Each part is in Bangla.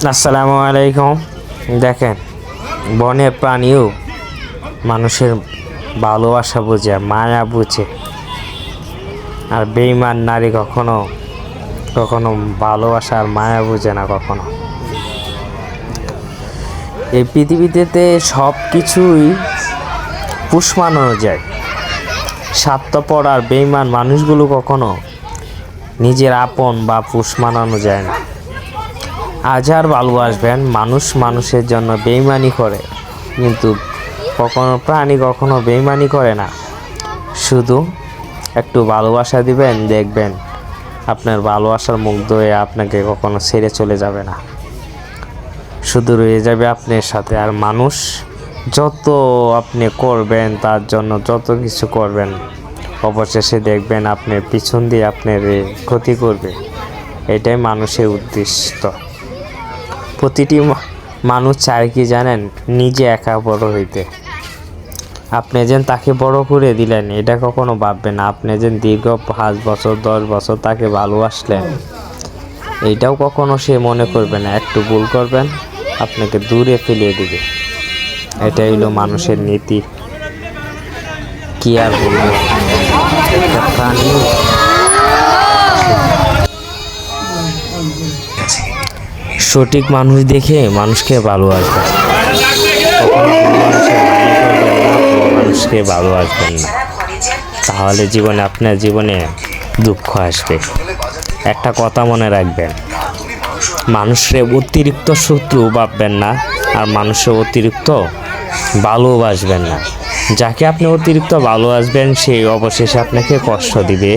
আসসালামু আলাইকুম। দেখেন, বনের প্রাণীও মানুষের ভালোবাসা বুঝে, মায়া বুঝে। আর বেঈমান নারী কখনো কখনো ভালোবাসা আর মায়া বুঝে না কখনো। এই পৃথিবীতে সব কিছুই পুষ মানানো যায়। স্বার্থপর আর বেঈমান মানুষগুলো কখনো নিজের আপন বা পুষ মানানো যায় না। আজ আর ভালোবাসবেন, মানুষ মানুষের জন্য বেঈমানি করে, কিন্তু কখনো প্রাণী কখনো বেঈমানি করে না। শুধু একটু ভালোবাসা দিবেন, দেখবেন আপনার ভালোবাসার মুগ্ধ হয়ে আপনাকে কখনো ছেড়ে চলে যাবে না, শুধু রয়ে যাবে আপনার সাথে। আর মানুষ যত আপনি করবেন, তার জন্য যত কিছু করবেন, অবশেষে দেখবেন আপনার পিছন দিয়ে আপনার ক্ষতি করবে। এটাই মানুষের উদ্দেশ্য। প্রতিটি মানুষ চায় কি জানেন? নিজে একা বড় হইতে। আপনি যেন তাকে বড় করে দিলেন, এটা কখনো ভাববেন না। আপনি যেন দীর্ঘ 5 বছর 10 বছর তাকে ভালোবাসলেন, এইটাও কখনো সে মনে করবে না। একটু ভুল করবেন, আপনাকে দূরে ফেলিয়ে দিবে। এটাই হলো মানুষের নীতি। কি আর বলবো, প্রাণী সঠিক মানুষ দেখে মানুষকে ভালোবাসবেন, মানুষকে ভালোবাসবেন না, তাহলে আপনার জীবনে দুঃখ আসবে। একটা কথা মনে রাখবেন, মানুষের অতিরিক্ত শত্রু ভাববেন না, আর মানুষের অতিরিক্ত ভালোবাসবেন না। যাকে আপনি অতিরিক্ত ভালোবাসবেন, সে অবশেষে আপনাকে কষ্ট দিবে।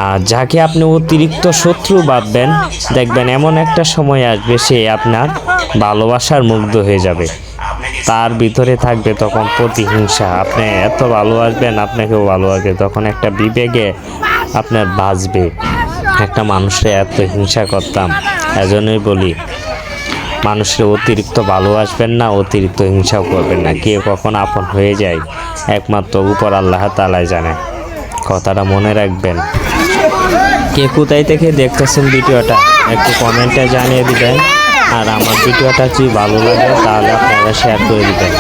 আর যাকে আপনি অতিরিক্ত শত্রু ভাববেন, দেখবেন এমন একটা সময় আসবে সে আপনার ভালোবাসার মুগ্ধ হয়ে যাবে। তার ভিতরে থাকবে তখন প্রতিহিংসা। আপনি এত ভালোবাসবেন, আপনাকেও ভালোবাসবে। তখন একটা বিবেকে আপনার বাঁচবে, একটা মানুষের এত হিংসা করতাম। এজন্যই বলি, মানুষের অতিরিক্ত ভালোবাসবেন না, অতিরিক্ত হিংসাও করবেন না। কে কখন আপন হয়ে যায় একমাত্র উপর আল্লাহ তাআলাই জানে। কথাটা মনে রাখবেন। কে কোথায় থেকে দেখতেছেন ভিডিওটা একটু কমেন্টে জানিয়ে দিবেন। আর আমার ভিডিওটা যদি ভালো লাগে তাহলে আপনারা শেয়ার করে দিবেন।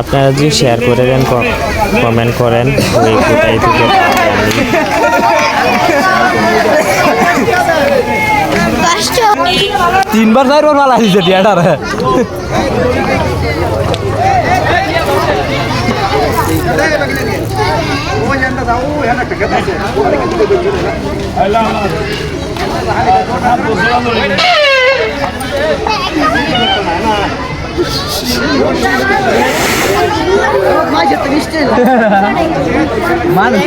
আপনারা যদি শেয়ার করে দেন, কমেন্ট করেন ওই কোথায় থেকে তিনবার 4বার মালা দিছে টিয়াটার। মানুষ